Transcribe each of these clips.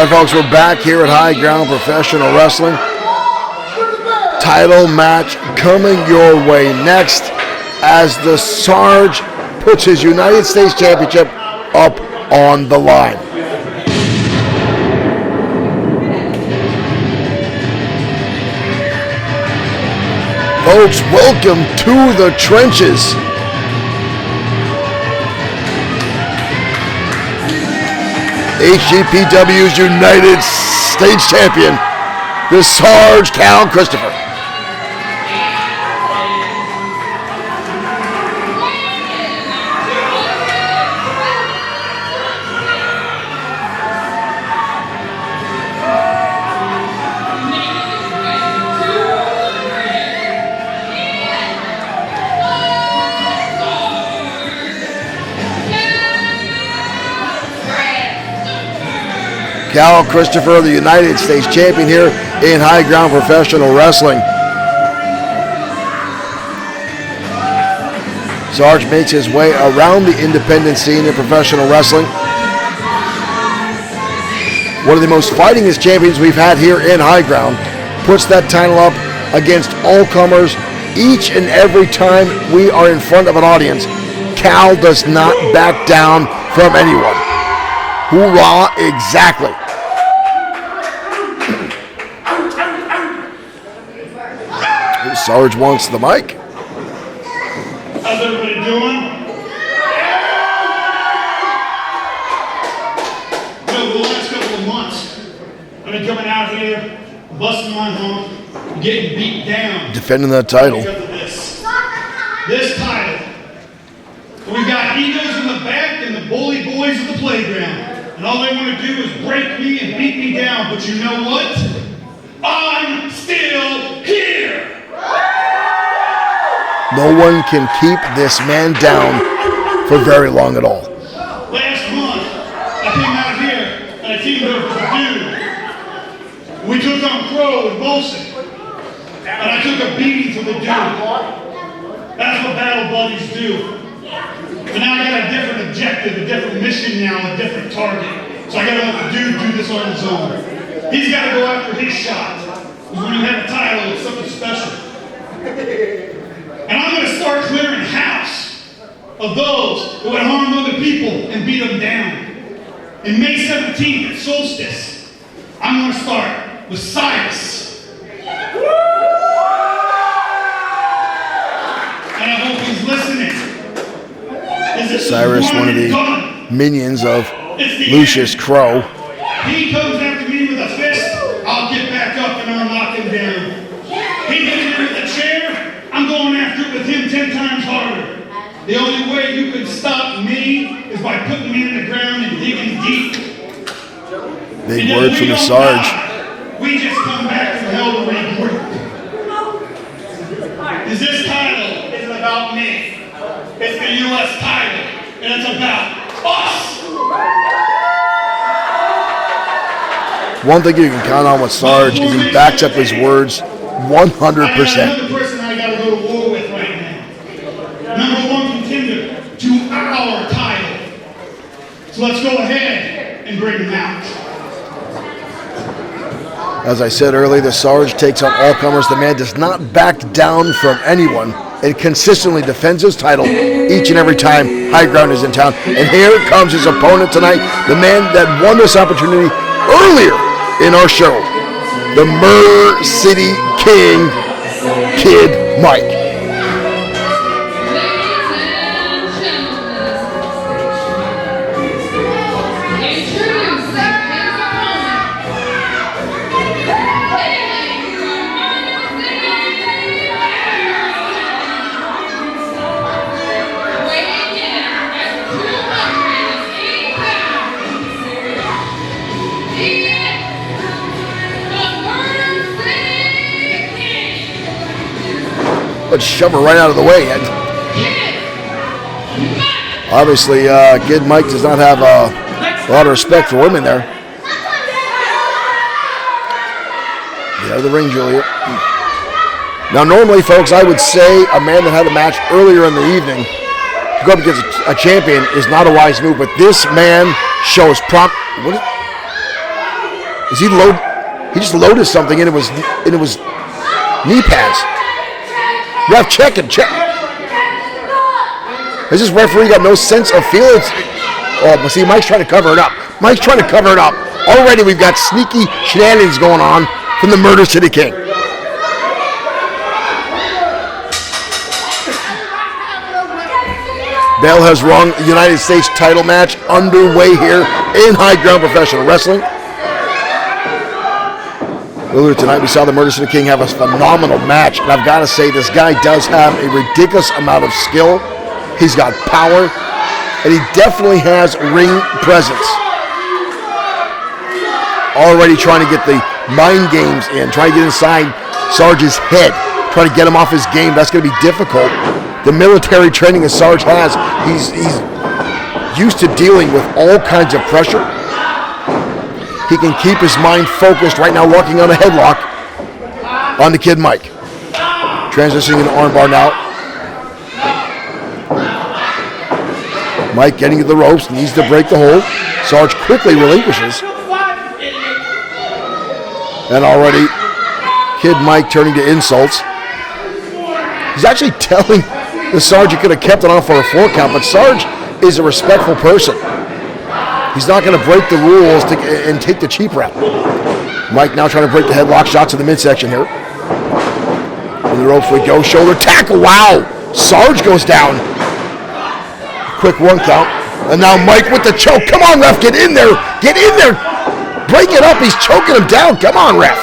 All right, folks, we're back here at High Ground Professional Wrestling. Title match coming your way next as the Sarge puts his United States Championship up on the line. Folks, welcome to the trenches. HPW's United States Champion, the Sarge Cal Christopher. Cal Christopher, the United States Champion here in High Ground Professional Wrestling. Sarge makes his way around the independent scene in professional wrestling. One of the most fightingest champions we've had here in High Ground. Puts that title up against all comers each and every time we are in front of an audience. Cal does not back down from anyone. Hoorah, exactly. Sarge wants the mic. How's everybody doing? The last couple of months, I've been coming out here, busting my hump, getting beat down. Defending that title. This title. We've got egos in the back and the bully boys at the playground. And all they want to do is break me and beat me down. But you know what? I'm still here. No one can keep this man down for very long at all. Last month, I came out here and I teamed up with a dude. We took on Crow and Bolson. And I took a beating from the dude. That's what battle buddies do. But now I got a different objective, a different mission now, a different target. So I gotta let the dude do this on his own. He's gotta go after his shot. Because when you have a title, it's something special. And I'm gonna start clearing house of those who would harm other people and beat them down. And May 17th at Solstice, I'm gonna start with Cyrus. And I hope he's listening. Cyrus, one of the minions of Lucius Crow. He comes after me with a fist, I'll get back up and I'll knock him down. He gets me with a chair, I'm going after it with him 10 times harder. The only way you can stop me is by putting me in the ground and digging deep. Big word from the Sarge. We just come back from hell to regroup. Because this title isn't about me. It's the U.S. title, and it's about us. One thing you can count on with Sarge is he backs up his words 100%. Another person I got to go to war with right now. Number one contender to our title. So let's go ahead and bring him out. As I said earlier, the Sarge takes on all comers. The man does not back down from anyone and consistently defends his title each and every time High Ground is in town. And here comes his opponent tonight, the man that won this opportunity earlier in our show, the Mer City King, Kid Mike. Let's shove her right out of the way. And obviously, Kid Mike does not have a lot of respect for women there. Get out of the ring, Juliet. Now, normally, folks, I would say a man that had a match earlier in the evening to go up against a champion is not a wise move, but this man shows Is he load? He just loaded something and it was knee pads. Ref, check it, check. Has this referee got no sense of feelings? Oh, see, Mike's trying to cover it up. Mike's trying to cover it up. Already we've got sneaky shenanigans going on from the Murder City King. Bell has rung the United States title match underway here in High Ground Professional Wrestling. Earlier tonight, we saw the Murder City King have a phenomenal match, and I've got to say, this guy does have a ridiculous amount of skill. He's got power, and he definitely has ring presence. Already trying to get the mind games in, trying to get inside Sarge's head, trying to get him off his game. That's going to be difficult. The military training that Sarge has, he's used to dealing with all kinds of pressure. He can keep his mind focused right now, working on a headlock on the Kid Mike. Transitioning into armbar now. Mike getting to the ropes, needs to break the hold. Sarge quickly relinquishes. And already, Kid Mike turning to insults. He's actually telling the Sarge he could have kept it on for a 4 count, but Sarge is a respectful person. He's not going to break the rules and take the cheap route. Mike now trying to break the headlock shots in the midsection here. In the ropes we go, shoulder tackle, wow! Sarge goes down. Quick 1 count. And now Mike with the choke. Come on, ref, get in there! Get in there! Break it up, he's choking him down. Come on, ref.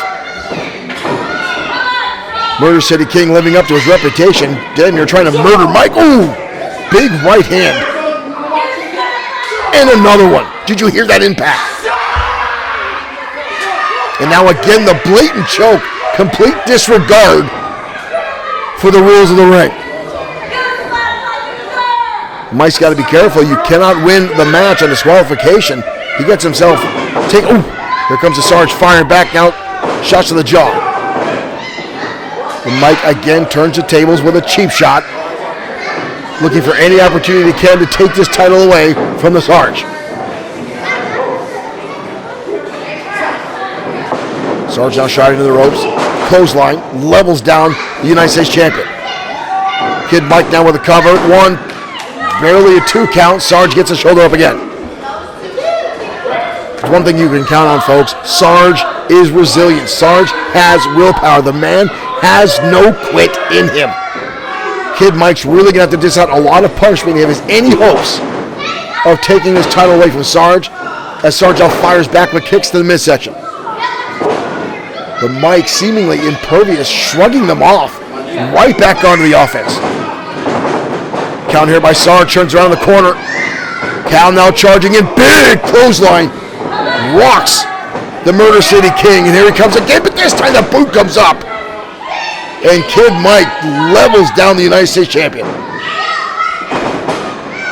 Murder City King living up to his reputation. Then you're trying to murder Mike. Ooh, big right hand. And another one. Did you hear that impact? And now again, the blatant choke. Complete disregard for the rules of the ring. Mike's got to be careful. You cannot win the match on disqualification. He gets himself taken. Ooh, here comes the Sarge firing back now. Shots to the jaw. And Mike again turns the tables with a cheap shot, looking for any opportunity he can to take this title away from the Sarge. Sarge now shot into the ropes, clothesline, levels down the United States champion. Kid Mike now with a cover, 1, barely a 2 count. Sarge gets his shoulder up again. There's one thing you can count on, folks. Sarge is resilient. Sarge has willpower. The man has no quit in him. Kid Mike's really going to have to dish out a lot of punishment if he has any hopes of taking his title away from Sarge, as Sarge now fires back with kicks to the midsection. But Mike seemingly impervious, shrugging them off, right back onto the offense. Count here by Sarge, turns around the corner. Cal now charging in, big clothesline, rocks the Murder City King, and here he comes again, but this time the boot comes up. And Kid Mike levels down the United States champion.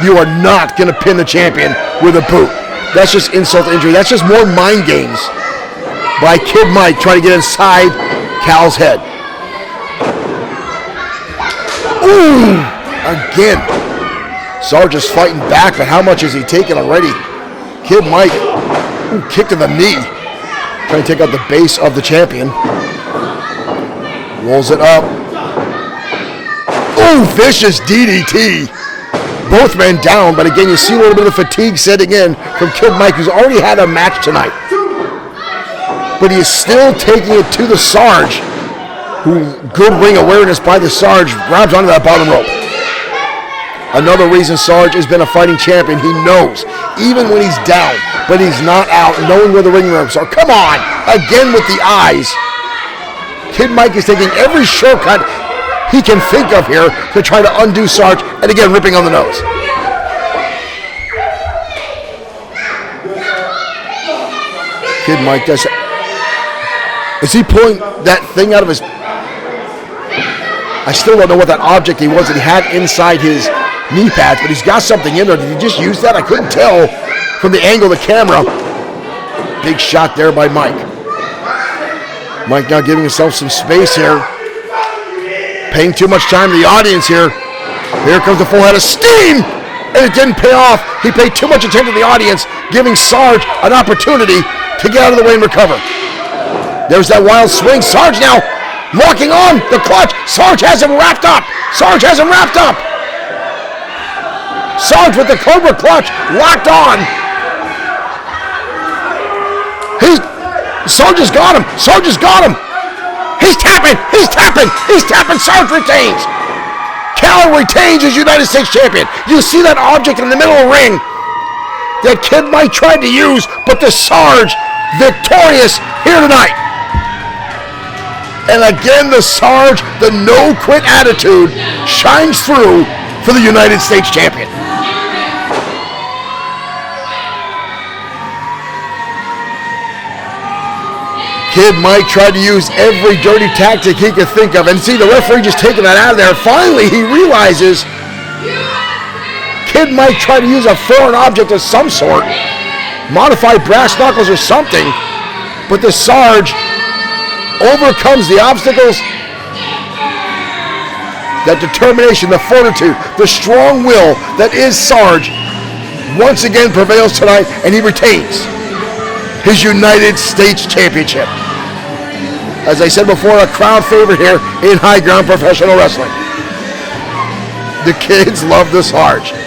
You are not going to pin the champion with a boot. That's just insult to injury. That's just more mind games by Kid Mike trying to get inside Cal's head. Ooh! Again. Sarge is fighting back, but how much has he taken already? Kid Mike, ooh, kick to the knee. Trying to take out the base of the champion. Rolls it up. Ooh, vicious DDT. Both men down, but again, you see a little bit of fatigue setting in from Kid Mike, who's already had a match tonight. But he is still taking it to the Sarge, who, good ring awareness by the Sarge, grabs onto that bottom rope. Another reason Sarge has been a fighting champion, he knows, even when he's down, but he's not out, knowing where the ring ropes are. Come on, again with the eyes. Kid Mike is taking every shortcut he can think of here to try to undo Sarge, and again, ripping on the nose. Kid Mike does. Is he pulling that thing out of his... I still don't know what that object he was that he had inside his knee pads, but he's got something in there. Did he just use that? I couldn't tell from the angle of the camera. Big shot there by Mike. Mike now giving himself some space here. Paying too much time to the audience here. Here comes the full head of steam, and it didn't pay off. He paid too much attention to the audience, giving Sarge an opportunity to get out of the way and recover. There's that wild swing. Sarge now locking on the clutch. Sarge has him wrapped up. Sarge has him wrapped up. Sarge with the Cobra clutch locked on. Sarge has got him. Sarge has got him. He's tapping. He's tapping. He's tapping. Sarge retains. Cal retains as United States champion. You see that object in the middle of the ring that Kid Mike tried to use, but the Sarge victorious here tonight. And again, the Sarge, the no-quit attitude shines through for the United States champion. Kid Mike tried to use every dirty tactic he could think of. And see, the referee just taking that out of there. Finally, he realizes Kid Mike tried to use a foreign object of some sort. Modified brass knuckles or something. But the Sarge overcomes the obstacles. That determination, the fortitude, the strong will that is Sarge once again prevails tonight, and he retains his United States Championship. As I said before, a crowd favorite here in high ground professional wrestling. The kids love the Sarge.